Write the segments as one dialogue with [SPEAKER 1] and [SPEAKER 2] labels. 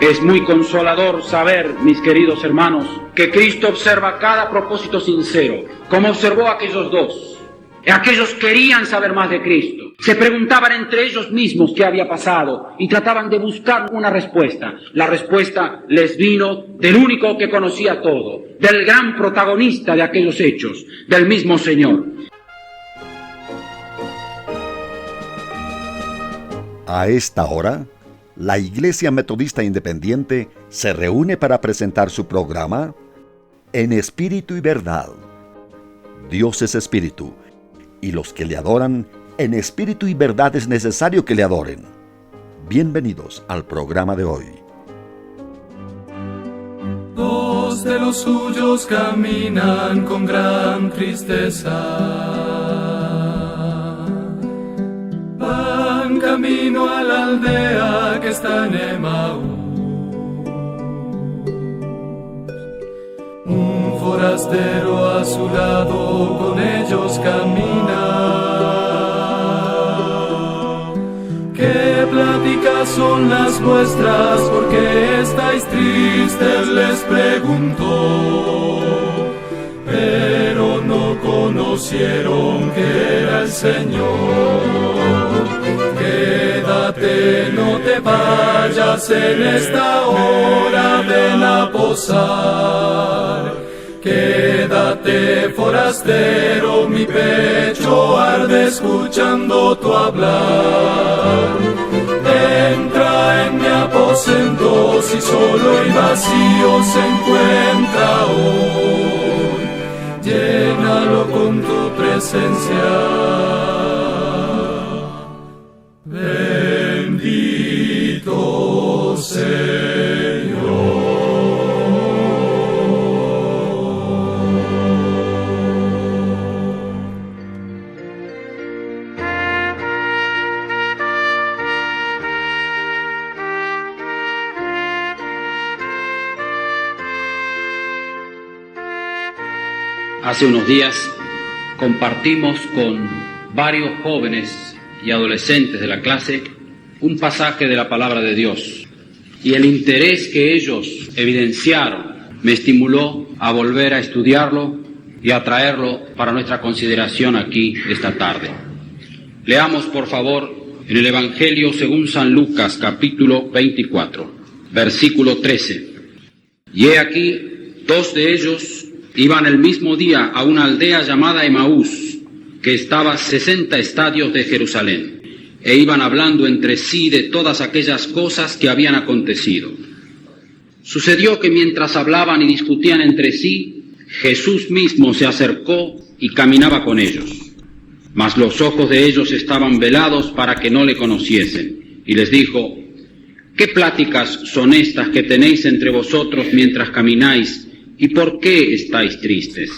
[SPEAKER 1] Es muy consolador saber, mis queridos hermanos, que Cristo observa cada propósito sincero, como observó a aquellos dos. Aquellos querían saber más de Cristo. Se preguntaban entre ellos mismos qué había pasado y trataban de buscar una respuesta. La respuesta les vino del único que conocía todo, del gran protagonista de aquellos hechos, del mismo Señor.
[SPEAKER 2] A esta hora, la Iglesia Metodista Independiente se reúne para presentar su programa En Espíritu y Verdad. Dios es Espíritu, y los que le adoran en espíritu y verdad es necesario que le adoren. Bienvenidos al programa de hoy.
[SPEAKER 3] Dos de los suyos caminan con gran tristeza. Van camino a la aldea que está en Emaús. Un forastero a su lado con ellos camina. ¿Qué pláticas son las vuestras? ¿Por qué estáis tristes? Les preguntó. Pero no conocieron que era el Señor. Quédate, no te vayas en esta hora, ven a posar. Quédate, forastero, mi pecho arde escuchando tu hablar. Entra en mi aposento, si solo y vacío se encuentra hoy. Llénalo con tu presencia. Bendito Señor.
[SPEAKER 1] Hace unos días compartimos con varios jóvenes y adolescentes de la clase un pasaje de la palabra de Dios, y el interés que ellos evidenciaron me estimuló a volver a estudiarlo y a traerlo para nuestra consideración aquí esta tarde. Leamos por favor en el Evangelio según San Lucas, capítulo 24, versículo 13. Y he aquí, dos de ellos iban el mismo día a una aldea llamada Emaús, que estaba a 60 estadios de Jerusalén, e iban hablando entre sí de todas aquellas cosas que habían acontecido. Sucedió que mientras hablaban y discutían entre sí, Jesús mismo se acercó y caminaba con ellos. Mas los ojos de ellos estaban velados para que no le conociesen, y les dijo: ¿qué pláticas son estas que tenéis entre vosotros mientras camináis? ¿Y por qué estáis tristes?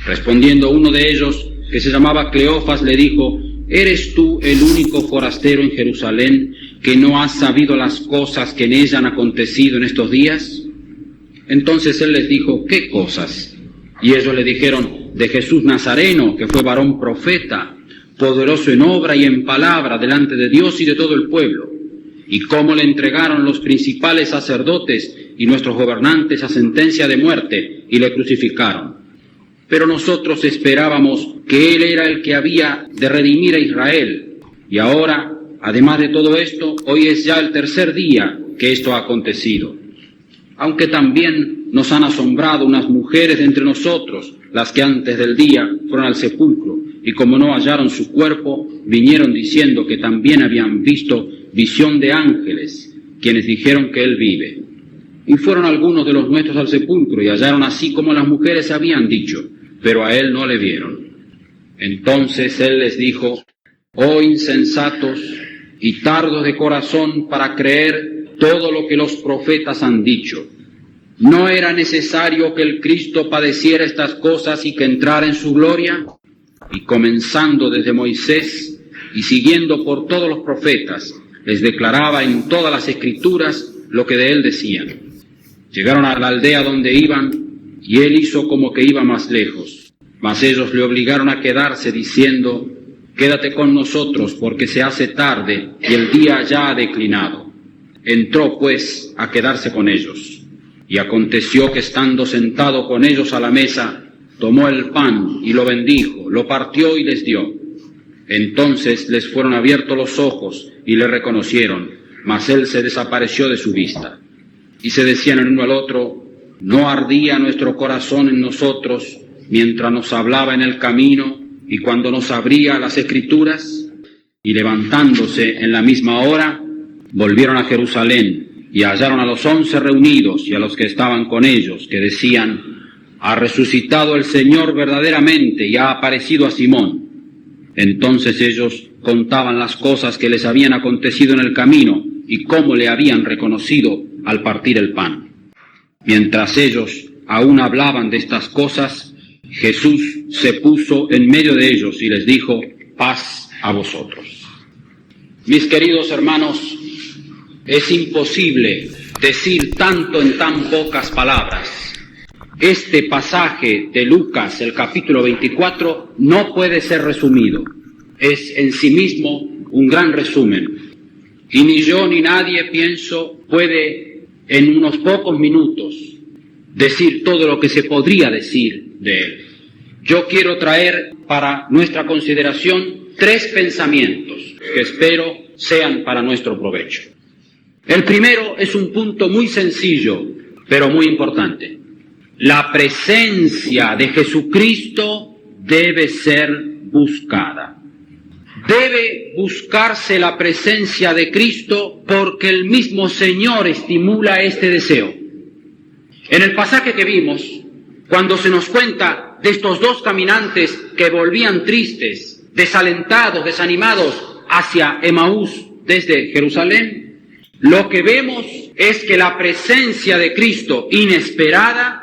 [SPEAKER 1] Respondiendo uno de ellos, que se llamaba Cleofas, le dijo: ¿eres tú el único forastero en Jerusalén que no has sabido las cosas que en ella han acontecido en estos días? Entonces él les dijo: ¿qué cosas? Y ellos le dijeron: de Jesús Nazareno, que fue varón profeta, poderoso en obra y en palabra delante de Dios y de todo el pueblo, y cómo le entregaron los principales sacerdotes y nuestros gobernantes a sentencia de muerte, y le crucificaron. Pero nosotros esperábamos que Él era el que había de redimir a Israel. Y ahora, además de todo esto, hoy es ya el tercer día que esto ha acontecido. Aunque también nos han asombrado unas mujeres de entre nosotros, las que antes del día fueron al sepulcro, y como no hallaron su cuerpo, vinieron diciendo que también habían visto visión de ángeles, quienes dijeron que Él vive. Y fueron algunos de los nuestros al sepulcro, y hallaron así como las mujeres habían dicho, pero a Él no le vieron. Entonces Él les dijo: oh insensatos y tardos de corazón para creer todo lo que los profetas han dicho. ¿No era necesario que el Cristo padeciera estas cosas y que entrara en su gloria? Y comenzando desde Moisés y siguiendo por todos los profetas, les declaraba en todas las Escrituras lo que de Él decían. Llegaron a la aldea donde iban, y Él hizo como que iba más lejos. Mas ellos le obligaron a quedarse, diciendo: quédate con nosotros, porque se hace tarde y el día ya ha declinado. Entró pues a quedarse con ellos. Y aconteció que estando sentado con ellos a la mesa, tomó el pan y lo bendijo, lo partió y les dio. Entonces les fueron abiertos los ojos y le reconocieron, mas él se desapareció de su vista. Y se decían el uno al otro: ¿no ardía nuestro corazón en nosotros mientras nos hablaba en el camino y cuando nos abría las Escrituras? Y levantándose en la misma hora, volvieron a Jerusalén y hallaron a los 11 reunidos y a los que estaban con ellos, que decían: ha resucitado el Señor verdaderamente y ha aparecido a Simón. Entonces ellos contaban las cosas que les habían acontecido en el camino y cómo le habían reconocido al partir el pan. Mientras ellos aún hablaban de estas cosas, Jesús se puso en medio de ellos y les dijo: paz a vosotros. Mis queridos hermanos, es imposible decir tanto en tan pocas palabras. Este pasaje de Lucas, el capítulo 24, no puede ser resumido. Es en sí mismo un gran resumen. Y ni yo ni nadie, pienso, puede en unos pocos minutos decir todo lo que se podría decir de él. Yo quiero traer para nuestra consideración 3 pensamientos que espero sean para nuestro provecho. El primero es un punto muy sencillo, pero muy importante. La presencia de Jesucristo debe ser buscada. Debe buscarse la presencia de Cristo porque el mismo Señor estimula este deseo. En el pasaje que vimos, cuando se nos cuenta de estos 2 caminantes que volvían tristes, desalentados, desanimados hacia Emaús desde Jerusalén, lo que vemos es que la presencia de Cristo inesperada,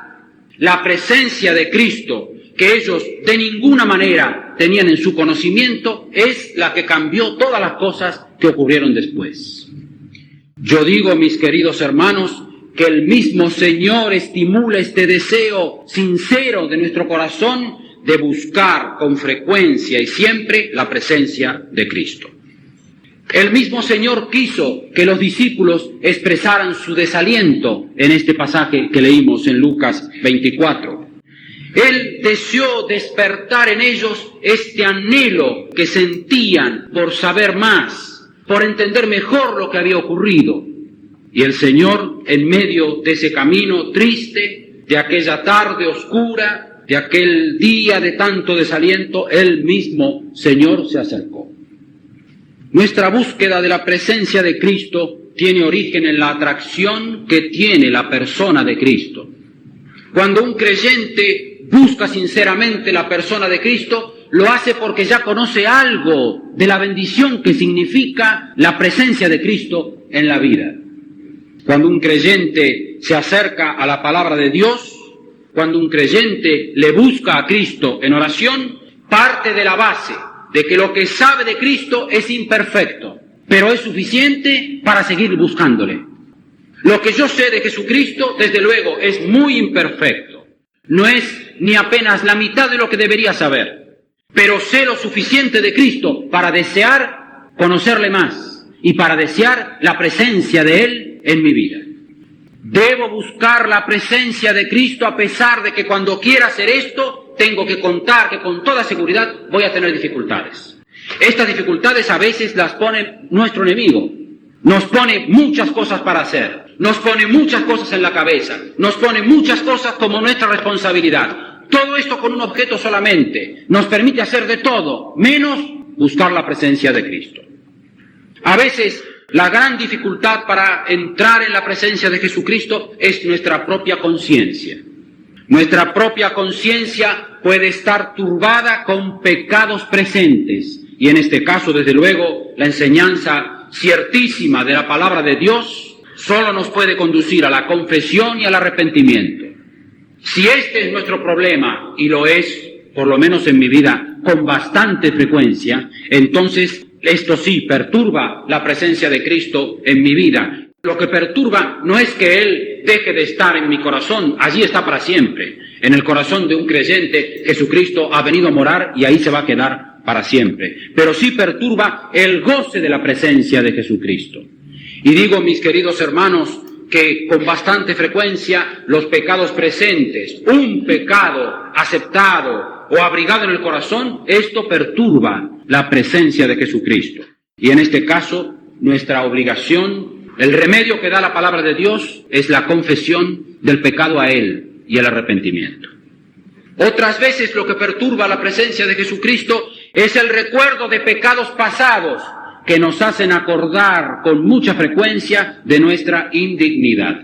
[SPEAKER 1] la presencia de Cristo que ellos de ninguna manera tenían en su conocimiento, es la que cambió todas las cosas que ocurrieron después. Yo digo, mis queridos hermanos, que el mismo Señor estimula este deseo sincero de nuestro corazón de buscar con frecuencia y siempre la presencia de Cristo. El mismo Señor quiso que los discípulos expresaran su desaliento en este pasaje que leímos en Lucas 24. Él deseó despertar en ellos este anhelo que sentían por saber más, por entender mejor lo que había ocurrido. Y el Señor, en medio de ese camino triste, de aquella tarde oscura, de aquel día de tanto desaliento, Él mismo, Señor, se acercó. Nuestra búsqueda de la presencia de Cristo tiene origen en la atracción que tiene la persona de Cristo. Cuando un creyente busca sinceramente la persona de Cristo, lo hace porque ya conoce algo de la bendición que significa la presencia de Cristo en la vida. Cuando un creyente se acerca a la palabra de Dios, cuando un creyente le busca a Cristo en oración, parte de la base de que lo que sabe de Cristo es imperfecto, pero es suficiente para seguir buscándole. Lo que yo sé de Jesucristo, desde luego, es muy imperfecto. No es ni apenas la mitad de lo que debería saber, pero sé lo suficiente de Cristo para desear conocerle más y para desear la presencia de Él en mi vida. Debo buscar la presencia de Cristo a pesar de que cuando quiera hacer esto, tengo que contar que con toda seguridad voy a tener dificultades. Estas dificultades a veces las pone nuestro enemigo. Nos pone muchas cosas para hacer, nos pone muchas cosas en la cabeza, nos pone muchas cosas como nuestra responsabilidad. Todo esto con un objeto solamente. Nos permite hacer de todo, menos buscar la presencia de Cristo. A veces la gran dificultad para entrar en la presencia de Jesucristo es nuestra propia conciencia. Nuestra propia conciencia puede estar turbada con pecados presentes. Y en este caso, desde luego, la enseñanza ciertísima de la palabra de Dios solo nos puede conducir a la confesión y al arrepentimiento. Si este es nuestro problema, y lo es, por lo menos en mi vida, con bastante frecuencia, entonces esto sí perturba la presencia de Cristo en mi vida. Lo que perturba no es que Él deje de estar en mi corazón, allí está para siempre. En el corazón de un creyente, Jesucristo ha venido a morar y ahí se va a quedar para siempre. Pero sí perturba el goce de la presencia de Jesucristo. Y digo, mis queridos hermanos, que con bastante frecuencia los pecados presentes, un pecado aceptado o abrigado en el corazón, esto perturba la presencia de Jesucristo. Y en este caso, nuestra obligación, el remedio que da la palabra de Dios, es la confesión del pecado a Él y el arrepentimiento. Otras veces lo que perturba la presencia de Jesucristo es el recuerdo de pecados pasados que nos hacen acordar con mucha frecuencia de nuestra indignidad.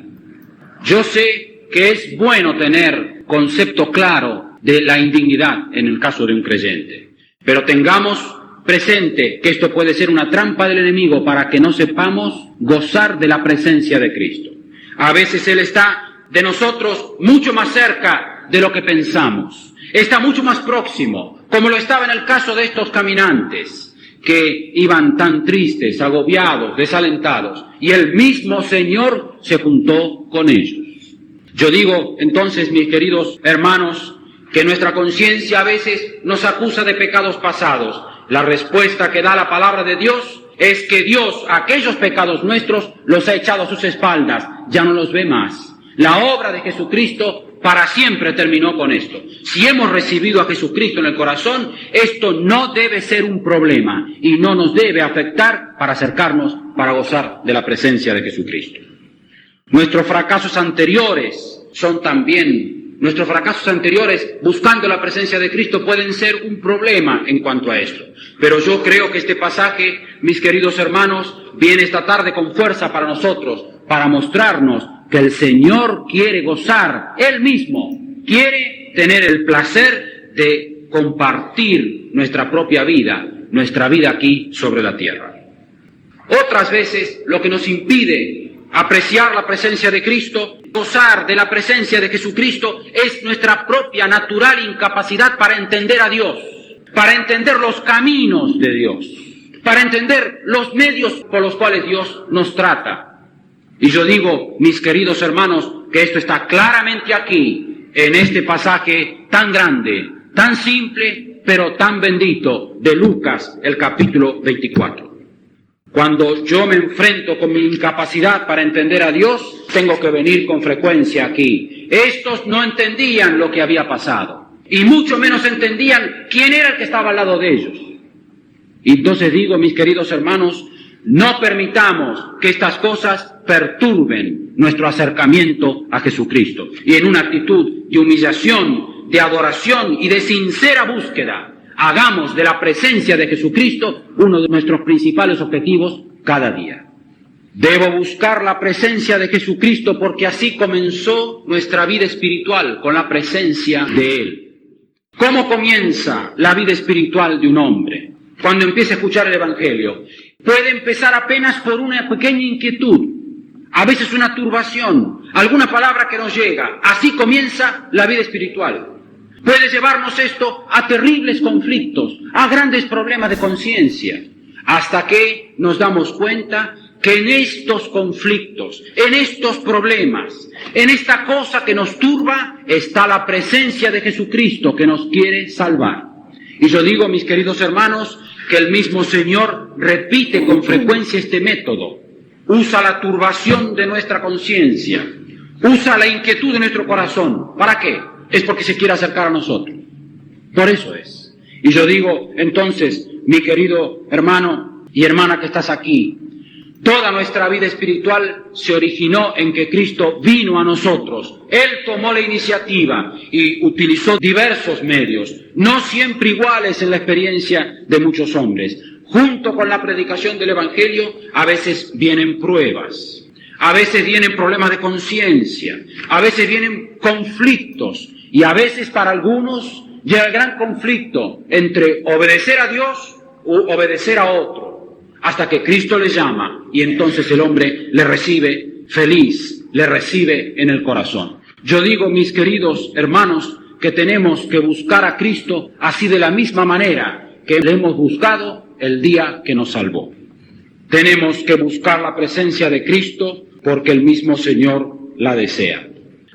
[SPEAKER 1] Yo sé que es bueno tener concepto claro de la indignidad en el caso de un creyente, pero tengamos presente que esto puede ser una trampa del enemigo para que no sepamos gozar de la presencia de Cristo. A veces Él está de nosotros mucho más cerca de lo que pensamos, está mucho más próximo, como lo estaba en el caso de estos caminantes que iban tan tristes, agobiados, desalentados, y el mismo Señor se juntó con ellos. Yo digo entonces, mis queridos hermanos, que nuestra conciencia a veces nos acusa de pecados pasados. La respuesta que da la palabra de Dios es que Dios, aquellos pecados nuestros, los ha echado a sus espaldas, ya no los ve más. La obra de Jesucristo para siempre terminó con esto. Si hemos recibido a Jesucristo en el corazón, esto no debe ser un problema y no nos debe afectar para acercarnos, para gozar de la presencia de Jesucristo. Nuestros fracasos anteriores buscando la presencia de Cristo pueden ser un problema en cuanto a esto. Pero yo creo que este pasaje, mis queridos hermanos, viene esta tarde con fuerza para nosotros, para mostrarnos que el Señor quiere gozar, Él mismo quiere tener el placer de compartir nuestra propia vida, nuestra vida aquí sobre la tierra. Otras veces lo que nos impide apreciar la presencia de Cristo, gozar de la presencia de Jesucristo, es nuestra propia natural incapacidad para entender a Dios, para entender los caminos de Dios, para entender los medios por los cuales Dios nos trata. Y yo digo, mis queridos hermanos, que esto está claramente aquí, en este pasaje tan grande, tan simple, pero tan bendito, de Lucas, el capítulo 24. Cuando yo me enfrento con mi incapacidad para entender a Dios, tengo que venir con frecuencia aquí. Estos no entendían lo que había pasado, y mucho menos entendían quién era el que estaba al lado de ellos. Y entonces digo, mis queridos hermanos, no permitamos que estas cosas perturben nuestro acercamiento a Jesucristo. Y en una actitud de humillación, de adoración y de sincera búsqueda, hagamos de la presencia de Jesucristo uno de nuestros principales objetivos cada día. Debo buscar la presencia de Jesucristo porque así comenzó nuestra vida espiritual, con la presencia de Él. ¿Cómo comienza la vida espiritual de un hombre? Cuando empieza a escuchar el Evangelio. Puede empezar apenas por una pequeña inquietud, a veces una turbación, alguna palabra que nos llega. Así comienza la vida espiritual. Puede llevarnos esto a terribles conflictos, a grandes problemas de conciencia, hasta que nos damos cuenta que en estos conflictos, en estos problemas, en esta cosa que nos turba, está la presencia de Jesucristo que nos quiere salvar. Y yo digo, mis queridos hermanos, que el mismo Señor repite con frecuencia este método. Usa la turbación de nuestra conciencia, usa la inquietud de nuestro corazón. ¿Para qué? Es porque se quiere acercar a nosotros. Por eso es. Y yo digo, entonces, mi querido hermano y hermana que estás aquí, toda nuestra vida espiritual se originó en que Cristo vino a nosotros. Él tomó la iniciativa y utilizó diversos medios, no siempre iguales en la experiencia de muchos hombres. Junto con la predicación del Evangelio, a veces vienen pruebas, a veces vienen problemas de conciencia, a veces vienen conflictos, y a veces para algunos llega el gran conflicto entre obedecer a Dios u obedecer a otro, hasta que Cristo le llama, y entonces el hombre le recibe feliz, le recibe en el corazón. Yo digo, mis queridos hermanos, que tenemos que buscar a Cristo así de la misma manera que le hemos buscado el día que nos salvó. Tenemos que buscar la presencia de Cristo porque el mismo Señor la desea.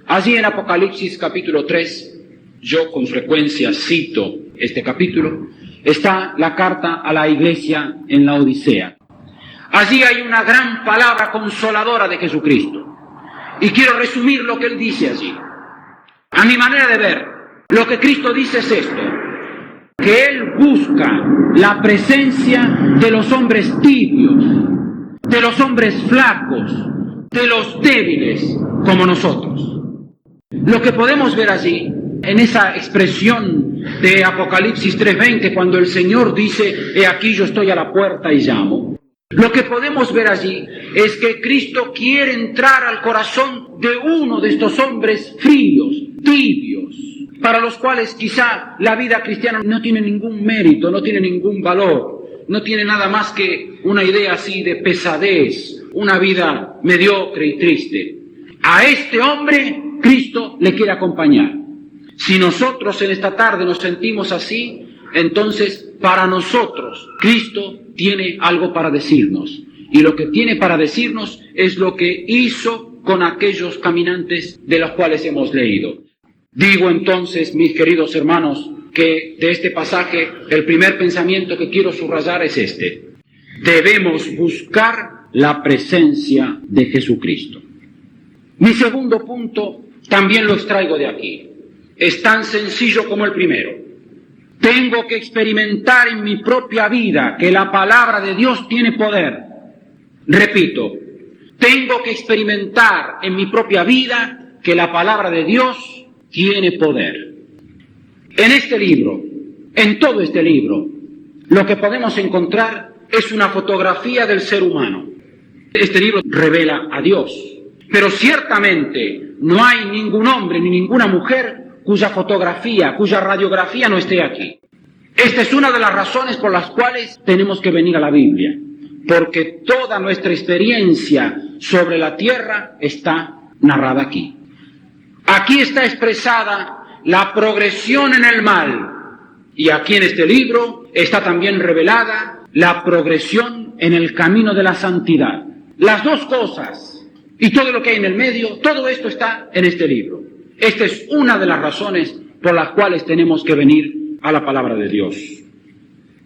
[SPEAKER 1] Allí en Apocalipsis capítulo 3, yo con frecuencia cito este capítulo, está la carta a la iglesia en la Odisea. Allí hay una gran palabra consoladora de Jesucristo. Y quiero resumir lo que Él dice allí. A mi manera de ver, lo que Cristo dice es esto: que Él busca la presencia de los hombres tibios, de los hombres flacos, de los débiles como nosotros. Lo que podemos ver allí, en esa expresión de Apocalipsis 3:20, cuando el Señor dice: he aquí yo estoy a la puerta y llamo. Lo que podemos ver allí es que Cristo quiere entrar al corazón de uno de estos hombres fríos, tibios, para los cuales quizá la vida cristiana no tiene ningún mérito, no tiene ningún valor, no tiene nada más que una idea así de pesadez, una vida mediocre y triste. A este hombre Cristo le quiere acompañar. Si nosotros en esta tarde nos sentimos así, entonces para nosotros Cristo tiene algo para decirnos. Y lo que tiene para decirnos es lo que hizo con aquellos caminantes de los cuales hemos leído. Digo entonces, mis queridos hermanos, que de este pasaje el primer pensamiento que quiero subrayar es este: debemos buscar la presencia de Jesucristo. Mi segundo punto también lo extraigo de aquí. Es tan sencillo como el primero. Tengo que experimentar en mi propia vida que la palabra de Dios tiene poder. Repito, tengo que experimentar en mi propia vida que la palabra de Dios tiene poder. En este libro, en todo este libro, lo que podemos encontrar es una fotografía del ser humano. Este libro revela a Dios, pero ciertamente no hay ningún hombre ni ninguna mujer cuya fotografía, cuya radiografía no esté aquí. Esta es una de las razones por las cuales tenemos que venir a la Biblia, porque toda nuestra experiencia sobre la tierra está narrada aquí. Aquí está expresada la progresión en el mal, y aquí en este libro está también revelada la progresión en el camino de la santidad. Las dos cosas y todo lo que hay en el medio, todo esto está en este libro. Esta es una de las razones por las cuales tenemos que venir a la palabra de Dios.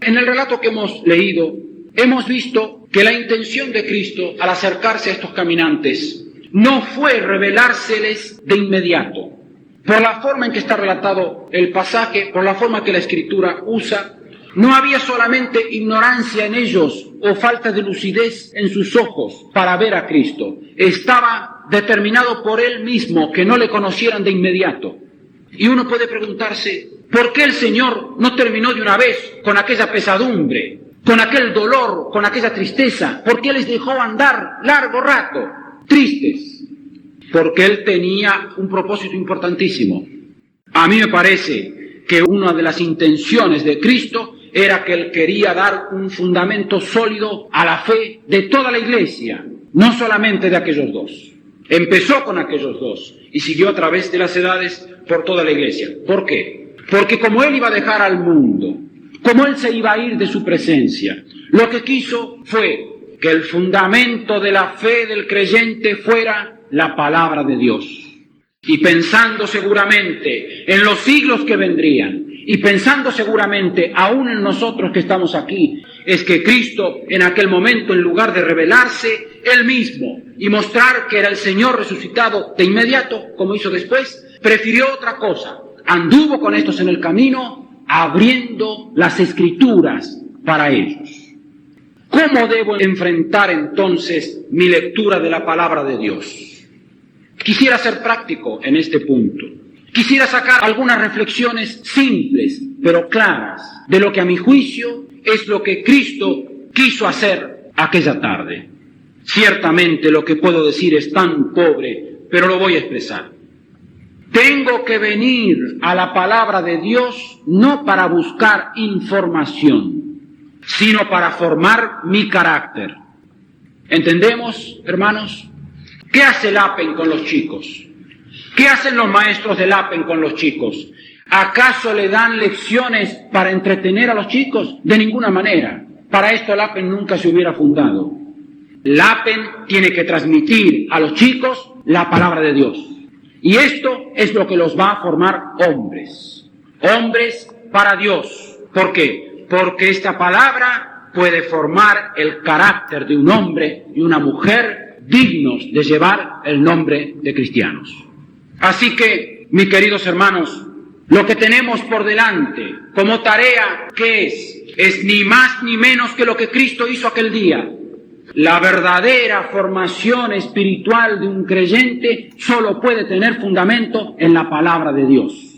[SPEAKER 1] En el relato que hemos leído, hemos visto que la intención de Cristo al acercarse a estos caminantes no fue revelárseles de inmediato. Por la forma en que está relatado el pasaje, por la forma que la Escritura usa, no había solamente ignorancia en ellos o falta de lucidez en sus ojos para ver a Cristo. Estaba determinado por Él mismo que no le conocieran de inmediato. Y uno puede preguntarse, ¿por qué el Señor no terminó de una vez con aquella pesadumbre, con aquel dolor, con aquella tristeza? ¿Por qué les dejó andar largo rato tristes? Porque Él tenía un propósito importantísimo. A mí me parece que una de las intenciones de Cristo era que Él quería dar un fundamento sólido a la fe de toda la iglesia, no solamente de aquellos dos. Empezó con aquellos dos y siguió a través de las edades por toda la iglesia. ¿Por qué? Porque como Él iba a dejar al mundo, como Él se iba a ir de su presencia, lo que quiso fue que el fundamento de la fe del creyente fuera la palabra de Dios. Y pensando seguramente en los siglos que vendrían, y pensando seguramente aún en nosotros que estamos aquí, es que Cristo en aquel momento, en lugar de revelarse Él mismo y mostrar que era el Señor resucitado de inmediato, como hizo después, prefirió otra cosa. Anduvo con estos en el camino, abriendo las Escrituras para ellos. ¿Cómo debo enfrentar entonces mi lectura de la palabra de Dios? Quisiera ser práctico en este punto. Quisiera sacar algunas reflexiones simples, pero claras, de lo que a mi juicio es lo que Cristo quiso hacer aquella tarde. Ciertamente lo que puedo decir es tan pobre, pero lo voy a expresar. Tengo que venir a la palabra de Dios no para buscar información, sino para formar mi carácter. ¿Entendemos, hermanos? ¿Qué hace el APEN con los chicos? ¿Qué hacen los maestros del APEN con los chicos? ¿Acaso le dan lecciones para entretener a los chicos? De ninguna manera. Para esto el APEN nunca se hubiera fundado. El APEN tiene que transmitir a los chicos la palabra de Dios. Y esto es lo que los va a formar hombres. Hombres para Dios. ¿Por qué? Porque esta palabra puede formar el carácter de un hombre y una mujer dignos de llevar el nombre de cristianos. Así que, mis queridos hermanos, lo que tenemos por delante como tarea, ¿qué es? Es ni más ni menos que lo que Cristo hizo aquel día. La verdadera formación espiritual de un creyente solo puede tener fundamento en la palabra de Dios.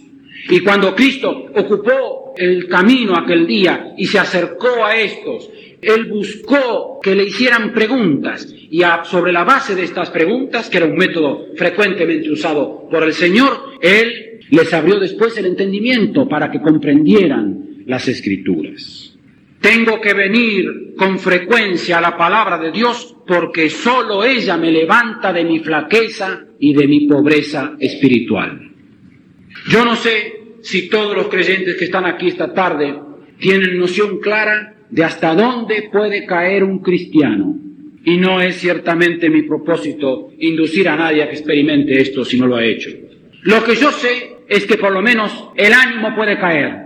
[SPEAKER 1] Y cuando Cristo ocupó el camino aquel día y se acercó a estos, Él buscó que le hicieran preguntas y sobre la base de estas preguntas, que era un método frecuentemente usado por el Señor, Él les abrió después el entendimiento para que comprendieran las Escrituras. Tengo que venir con frecuencia a la palabra de Dios porque solo ella me levanta de mi flaqueza y de mi pobreza espiritual. Yo no sé si todos los creyentes que están aquí esta tarde tienen noción clara de hasta dónde puede caer un cristiano. Y no es ciertamente mi propósito inducir a nadie a que experimente esto si no lo ha hecho. Lo que yo sé es que por lo menos el ánimo puede caer.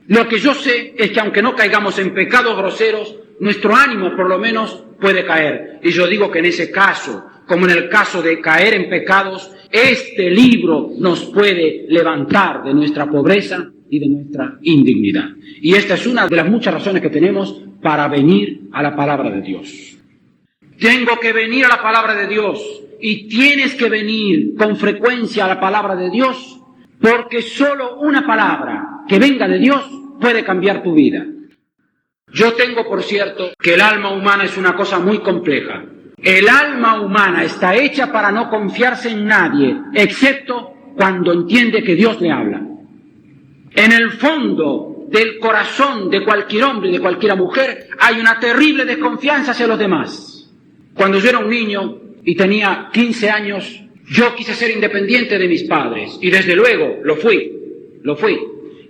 [SPEAKER 1] Lo que yo sé es que aunque no caigamos en pecados groseros, nuestro ánimo por lo menos puede caer. Y yo digo que en ese caso, como en el caso de caer en pecados, este libro nos puede levantar de nuestra pobreza y de nuestra indignidad. Y esta es una de las muchas razones que tenemos para venir a la palabra de Dios. Tengo que venir a la palabra de Dios y tienes que venir con frecuencia a la palabra de Dios porque solo una palabra que venga de Dios puede cambiar tu vida. Yo tengo por cierto que el alma humana es una cosa muy compleja. El alma humana está hecha para no confiarse en nadie, excepto cuando entiende que Dios le habla. En el fondo del corazón de cualquier hombre y de cualquier mujer hay una terrible desconfianza hacia los demás. Cuando yo era un niño y tenía 15 años, yo quise ser independiente de mis padres y desde luego lo fui.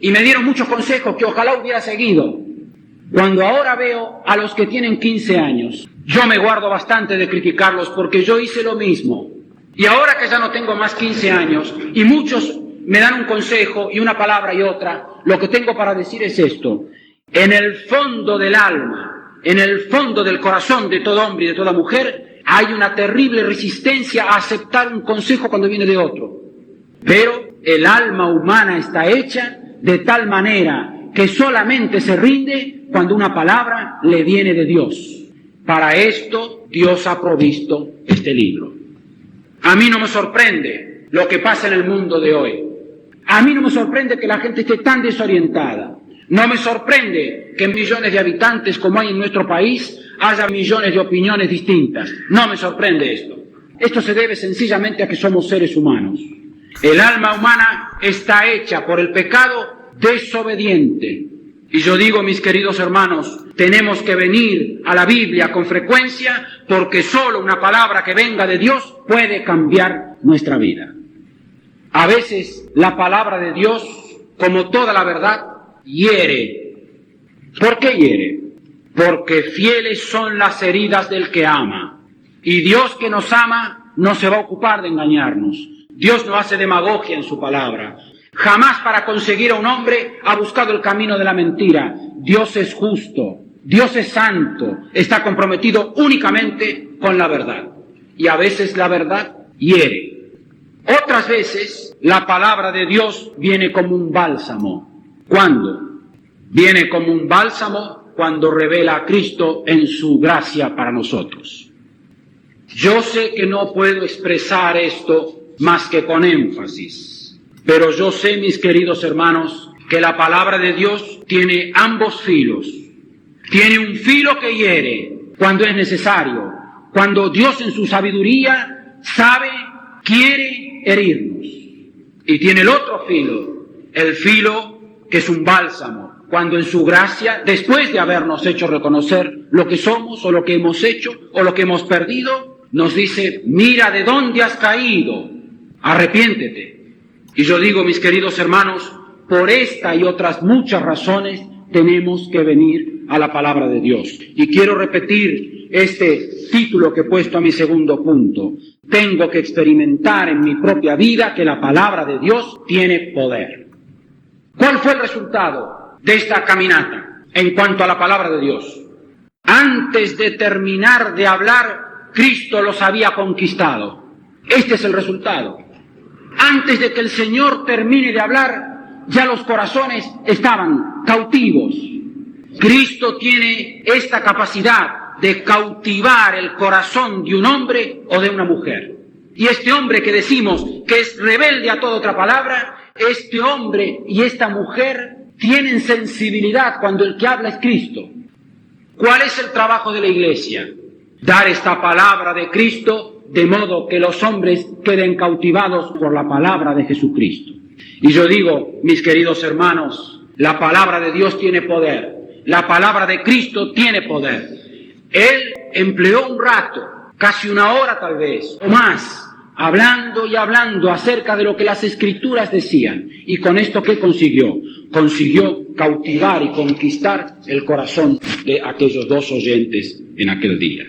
[SPEAKER 1] Y me dieron muchos consejos que ojalá hubiera seguido. Cuando ahora veo a los que tienen 15 años, yo me guardo bastante de criticarlos porque yo hice lo mismo. Y ahora que ya no tengo más 15 años y muchos me dan un consejo y una palabra y otra, lo que tengo para decir es esto. En el fondo del alma, en el fondo del corazón de todo hombre y de toda mujer, hay una terrible resistencia a aceptar un consejo cuando viene de otro. Pero el alma humana está hecha de tal manera que solamente se rinde cuando una palabra le viene de Dios. Para esto Dios ha provisto este libro. A mí no me sorprende lo que pasa en el mundo de hoy. A mí no me sorprende que la gente esté tan desorientada. No me sorprende que en millones de habitantes como hay en nuestro país haya millones de opiniones distintas. No me sorprende esto. Esto se debe sencillamente a que somos seres humanos. El alma humana está hecha por el pecado desobediente. Y yo digo, mis queridos hermanos, tenemos que venir a la Biblia con frecuencia porque solo una palabra que venga de Dios puede cambiar nuestra vida. A veces la palabra de Dios, como toda la verdad, hiere. ¿Por qué hiere? Porque fieles son las heridas del que ama. Y Dios que nos ama no se va a ocupar de engañarnos. Dios no hace demagogia en su palabra. Jamás para conseguir a un hombre ha buscado el camino de la mentira. Dios es justo, Dios es santo, está comprometido únicamente con la verdad. Y a veces la verdad hiere. Otras veces la palabra de Dios viene como un bálsamo. ¿Cuándo? Viene como un bálsamo cuando revela a Cristo en su gracia para nosotros. Yo sé que no puedo expresar esto más que con énfasis, pero yo sé, mis queridos hermanos, que la palabra de Dios tiene ambos filos. Tiene un filo que hiere cuando es necesario, cuando Dios en su sabiduría sabe, quiere herirnos. Y tiene el otro filo, el filo que es un bálsamo, cuando en su gracia, después de habernos hecho reconocer lo que somos o lo que hemos hecho o lo que hemos perdido, nos dice, mira de dónde has caído, arrepiéntete. Y yo digo, mis queridos hermanos, por esta y otras muchas razones tenemos que venir a la palabra de Dios. Y quiero repetir este título que he puesto a mi segundo punto. Tengo que experimentar en mi propia vida que la palabra de Dios tiene poder. ¿Cuál fue el resultado de esta caminata en cuanto a la palabra de Dios? Antes de terminar de hablar, Cristo los había conquistado. Este es el resultado. Antes de que el Señor termine de hablar, ya los corazones estaban cautivos. Cristo tiene esta capacidad de cautivar el corazón de un hombre o de una mujer. Y este hombre que decimos que es rebelde a toda otra palabra, este hombre y esta mujer tienen sensibilidad cuando el que habla es Cristo. ¿Cuál es el trabajo de la Iglesia? Dar esta palabra de Cristo de modo que los hombres queden cautivados por la palabra de Jesucristo. Y yo digo, mis queridos hermanos, la palabra de Dios tiene poder. La palabra de Cristo tiene poder. Él empleó un rato, casi una hora tal vez, o más, hablando y hablando acerca de lo que las Escrituras decían. Y con esto, ¿qué consiguió? Consiguió cautivar y conquistar el corazón de aquellos dos oyentes en aquel día.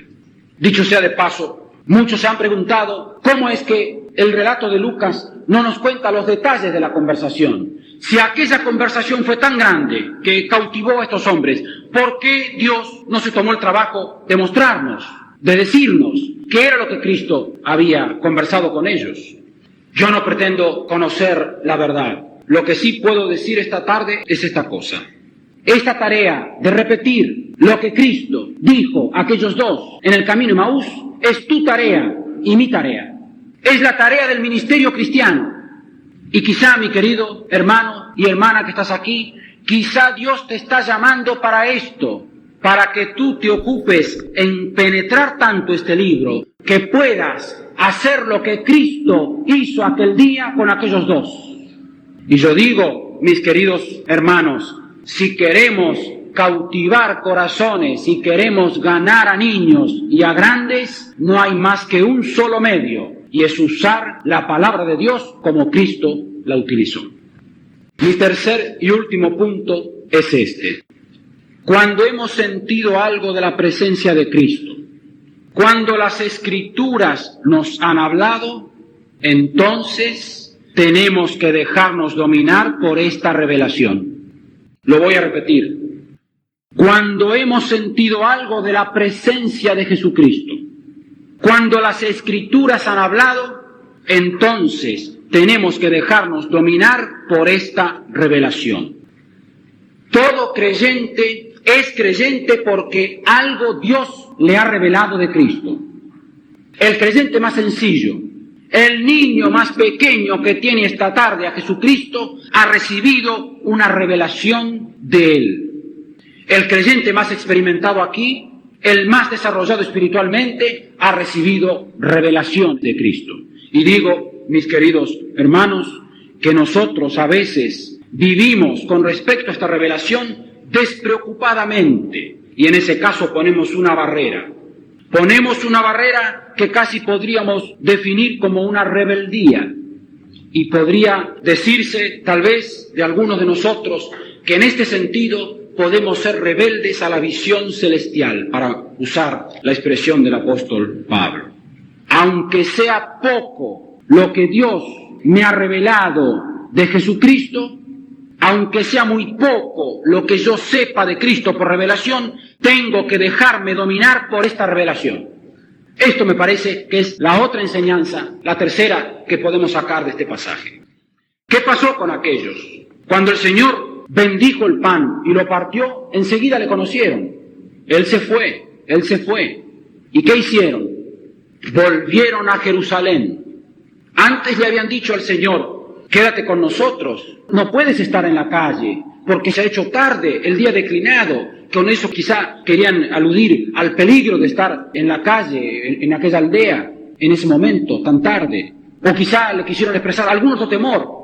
[SPEAKER 1] Dicho sea de paso, muchos se han preguntado cómo es que el relato de Lucas no nos cuenta los detalles de la conversación. Si aquella conversación fue tan grande que cautivó a estos hombres, ¿por qué Dios no se tomó el trabajo de mostrarnos, de decirnos qué era lo que Cristo había conversado con ellos? Yo no pretendo conocer la verdad. Lo que sí puedo decir esta tarde es esta cosa. Esta tarea de repetir lo que Cristo dijo a aquellos dos en el camino de Emaús es tu tarea y mi tarea. Es la tarea del ministerio cristiano. Y quizá, mi querido hermano y hermana que estás aquí, quizá Dios te está llamando para esto, para que tú te ocupes en penetrar tanto este libro, que puedas hacer lo que Cristo hizo aquel día con aquellos dos. Y yo digo, mis queridos hermanos, si queremos cautivar corazones, si queremos ganar a niños y a grandes, no hay más que un solo medio, y es usar la palabra de Dios como Cristo la utilizó. Mi tercer y último punto es este. Cuando hemos sentido algo de la presencia de Cristo, cuando las Escrituras nos han hablado, entonces tenemos que dejarnos dominar por esta revelación. Lo voy a repetir. Cuando hemos sentido algo de la presencia de Jesucristo, cuando las Escrituras han hablado, entonces tenemos que dejarnos dominar por esta revelación. Todo creyente es creyente porque algo Dios le ha revelado de Cristo. El creyente más sencillo, el niño más pequeño que tiene esta tarde a Jesucristo, ha recibido una revelación de Él. El creyente más experimentado aquí, el más desarrollado espiritualmente, ha recibido revelación de Cristo. Y digo, mis queridos hermanos, que nosotros a veces vivimos con respecto a esta revelación despreocupadamente, y en ese caso ponemos una barrera. Ponemos una barrera que casi podríamos definir como una rebeldía, y podría decirse tal vez de algunos de nosotros que en este sentido podemos ser rebeldes a la visión celestial, para usar la expresión del apóstol Pablo. Aunque sea poco lo que Dios me ha revelado de Jesucristo, aunque sea muy poco lo que yo sepa de Cristo por revelación, tengo que dejarme dominar por esta revelación. Esto me parece que es la otra enseñanza, la tercera que podemos sacar de este pasaje. ¿Qué pasó con aquellos? Cuando el Señor bendijo el pan y lo partió, enseguida le conocieron. Él se fue. ¿Y qué hicieron? Volvieron a Jerusalén. Antes le habían dicho al Señor, quédate con nosotros, no puedes estar en la calle, porque se ha hecho tarde, el día declinado. Con eso quizá querían aludir al peligro de estar en la calle, en aquella aldea, en ese momento tan tarde. O quizá le quisieron expresar algún otro temor.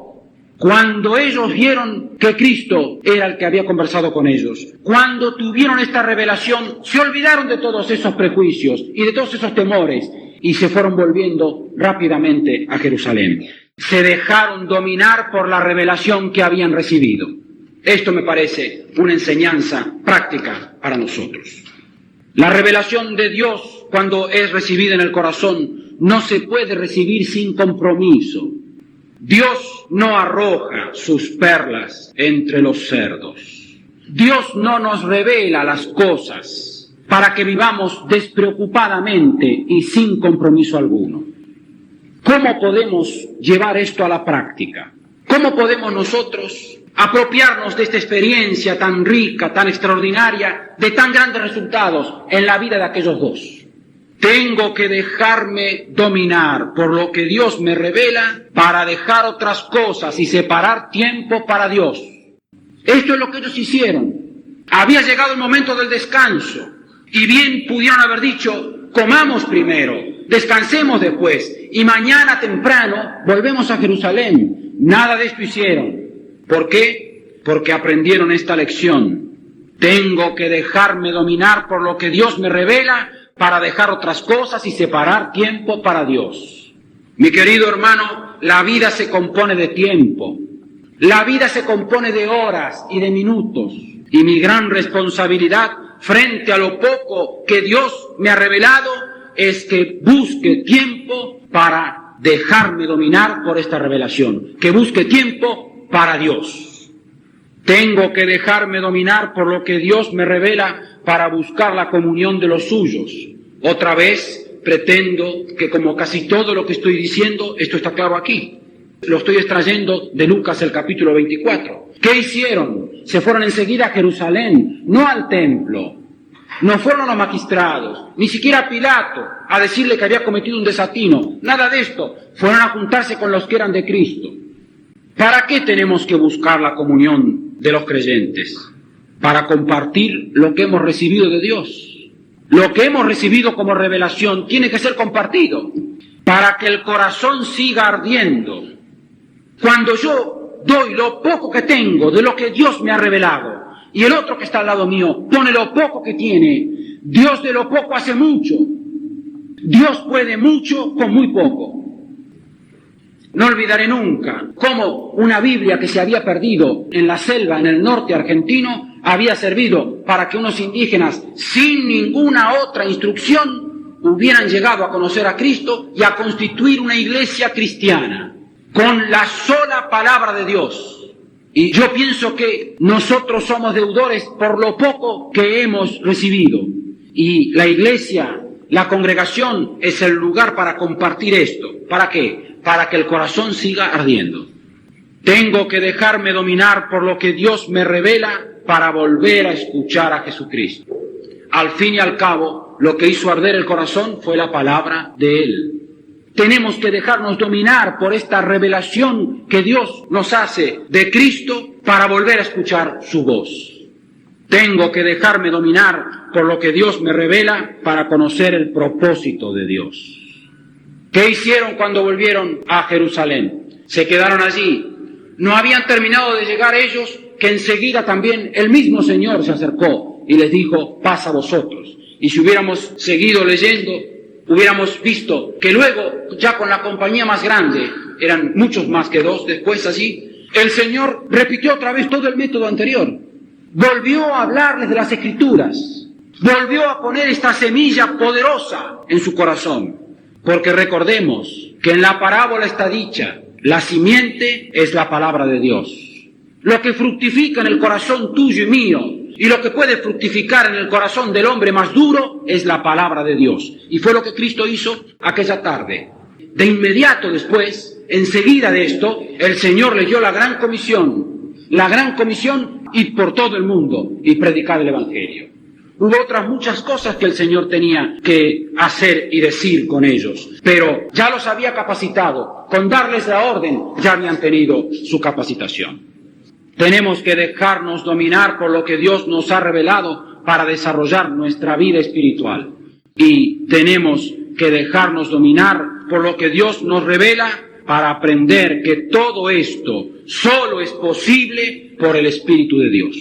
[SPEAKER 1] Cuando ellos vieron que Cristo era el que había conversado con ellos, cuando tuvieron esta revelación, se olvidaron de todos esos prejuicios y de todos esos temores y se fueron volviendo rápidamente a Jerusalén. Se dejaron dominar por la revelación que habían recibido. Esto me parece una enseñanza práctica para nosotros. La revelación de Dios, cuando es recibida en el corazón, no se puede recibir sin compromiso. Dios no arroja sus perlas entre los cerdos. Dios no nos revela las cosas para que vivamos despreocupadamente y sin compromiso alguno. ¿Cómo podemos llevar esto a la práctica? ¿Cómo podemos nosotros apropiarnos de esta experiencia tan rica, tan extraordinaria, de tan grandes resultados en la vida de aquellos dos? Tengo que dejarme dominar por lo que Dios me revela para dejar otras cosas y separar tiempo para Dios. Esto es lo que ellos hicieron. Había llegado el momento del descanso y bien pudieron haber dicho: comamos primero, descansemos después y mañana temprano volvemos a Jerusalén. Nada de esto hicieron. ¿Por qué? Porque aprendieron esta lección. Tengo que dejarme dominar por lo que Dios me revela para dejar otras cosas y separar tiempo para Dios. Mi querido hermano, la vida se compone de tiempo. La vida se compone de horas y de minutos. Y mi gran responsabilidad frente a lo poco que Dios me ha revelado es que busque tiempo para dejarme dominar por esta revelación. Que busque tiempo para Dios. Tengo que dejarme dominar por lo que Dios me revela para buscar la comunión de los suyos. Otra vez pretendo que, como casi todo lo que estoy diciendo, esto está claro aquí. Lo estoy extrayendo de Lucas, el capítulo 24. ¿Qué hicieron? Se fueron enseguida a Jerusalén, no al templo. No fueron a los magistrados, ni siquiera a Pilato, a decirle que había cometido un desatino. Nada de esto. Fueron a juntarse con los que eran de Cristo. ¿Para qué tenemos que buscar la comunión de los creyentes? Para compartir lo que hemos recibido de Dios. Lo que hemos recibido como revelación tiene que ser compartido para que el corazón siga ardiendo. Cuando yo doy lo poco que tengo de lo que Dios me ha revelado y el otro que está al lado mío pone lo poco que tiene, Dios de lo poco hace mucho. Dios puede mucho con muy poco. No olvidaré nunca cómo una Biblia que se había perdido en la selva, en el norte argentino, había servido para que unos indígenas, sin ninguna otra instrucción, hubieran llegado a conocer a Cristo y a constituir una iglesia cristiana, con la sola palabra de Dios. Y yo pienso que nosotros somos deudores por lo poco que hemos recibido. Y la iglesia, la congregación, es el lugar para compartir esto. ¿Para qué? Para que el corazón siga ardiendo. Tengo que dejarme dominar por lo que Dios me revela para volver a escuchar a Jesucristo. Al fin y al cabo, lo que hizo arder el corazón fue la palabra de Él. Tenemos que dejarnos dominar por esta revelación que Dios nos hace de Cristo para volver a escuchar su voz. Tengo que dejarme dominar por lo que Dios me revela para conocer el propósito de Dios. ¿Qué hicieron cuando volvieron a Jerusalén? Se quedaron allí. No habían terminado de llegar ellos que enseguida también el mismo Señor se acercó y les dijo: paz a vosotros. Y si hubiéramos seguido leyendo, hubiéramos visto que luego, ya con la compañía más grande, eran muchos más que dos después allí, el Señor repitió otra vez todo el método anterior. Volvió a hablarles de las Escrituras. Volvió a poner esta semilla poderosa en su corazón. Porque recordemos que en la parábola está dicha: la simiente es la palabra de Dios. Lo que fructifica en el corazón tuyo y mío, y lo que puede fructificar en el corazón del hombre más duro, es la palabra de Dios. Y fue lo que Cristo hizo aquella tarde. De inmediato después, enseguida de esto, el Señor le dio la gran comisión, ir por todo el mundo y predicar el Evangelio. Hubo otras muchas cosas que el Señor tenía que hacer y decir con ellos, pero ya los había capacitado. Con darles la orden ya habían tenido su capacitación. Tenemos que dejarnos dominar por lo que Dios nos ha revelado para desarrollar nuestra vida espiritual. Y tenemos que dejarnos dominar por lo que Dios nos revela para aprender que todo esto solo es posible por el Espíritu de Dios.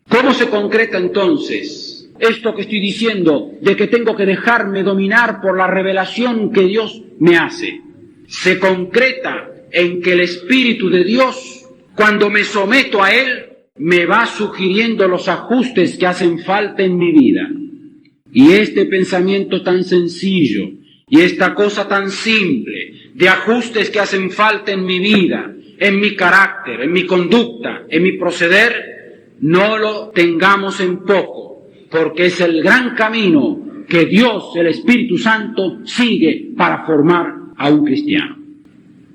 [SPEAKER 1] ¿Cómo se concreta entonces esto que estoy diciendo de que tengo que dejarme dominar por la revelación que Dios me hace? Se concreta en que el Espíritu de Dios, cuando me someto a Él, me va sugiriendo los ajustes que hacen falta en mi vida. Y este pensamiento tan sencillo y esta cosa tan simple de ajustes que hacen falta en mi vida, en mi carácter, en mi conducta, en mi proceder, no lo tengamos en poco porque es el gran camino que Dios, el Espíritu Santo, sigue para formar a un cristiano.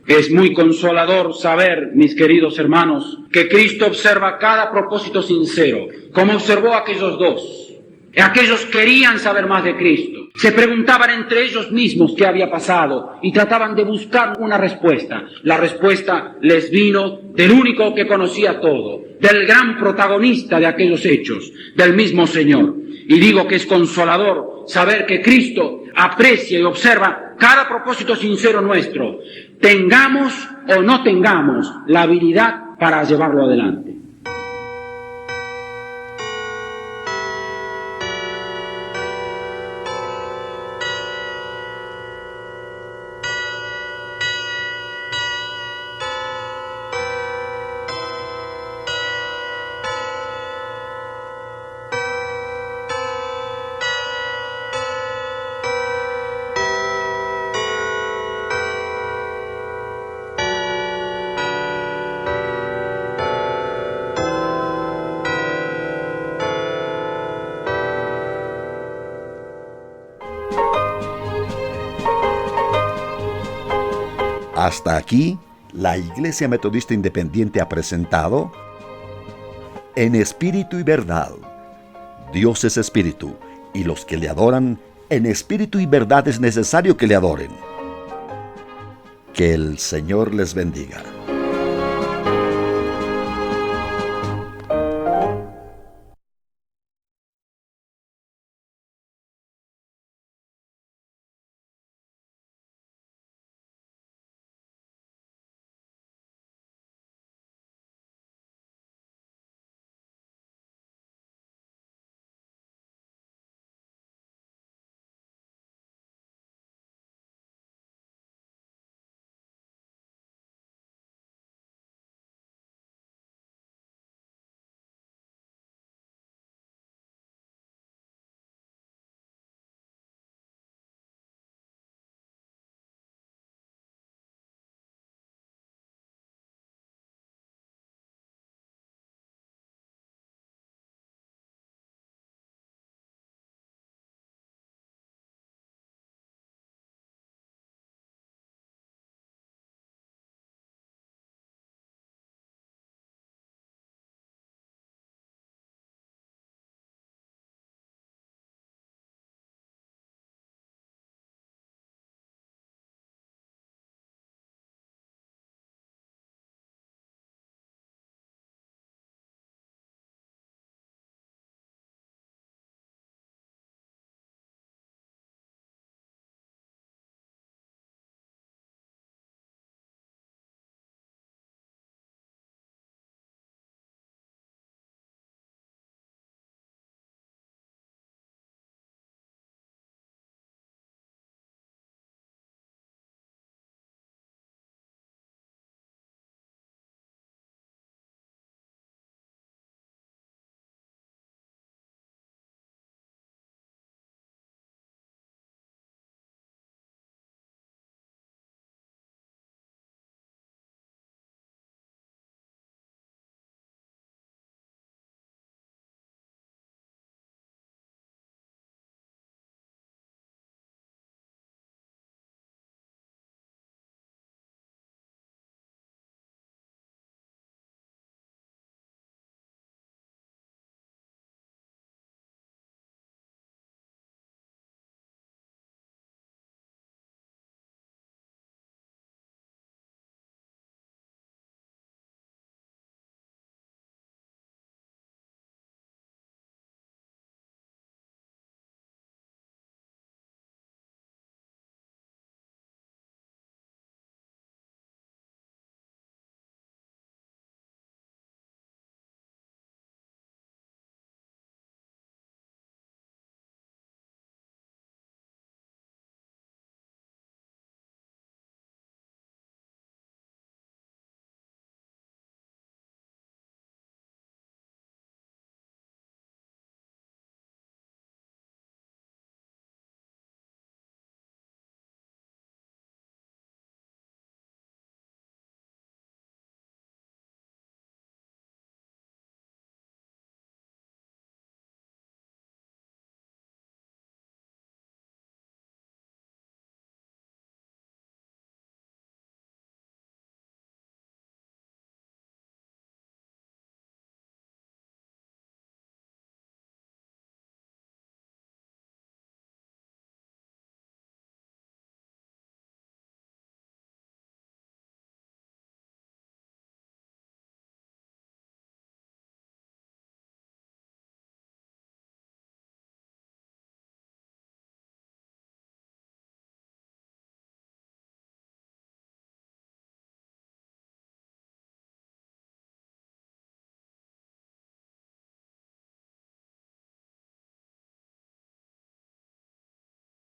[SPEAKER 1] Es muy consolador saber, mis queridos hermanos, que Cristo observa cada propósito sincero, como observó a aquellos dos. Aquellos querían saber más de Cristo. Se preguntaban entre ellos mismos qué había pasado y trataban de buscar una respuesta. La respuesta les vino del único que conocía todo, del gran protagonista de aquellos hechos, del mismo Señor. Y digo que es consolador saber que Cristo aprecia y observa cada propósito sincero nuestro, tengamos o no tengamos la habilidad para llevarlo adelante.
[SPEAKER 2] Hasta aquí, la Iglesia Metodista Independiente ha presentado En Espíritu y Verdad. Dios es Espíritu, y los que le adoran, en espíritu y verdad es necesario que le adoren. Que el Señor les bendiga.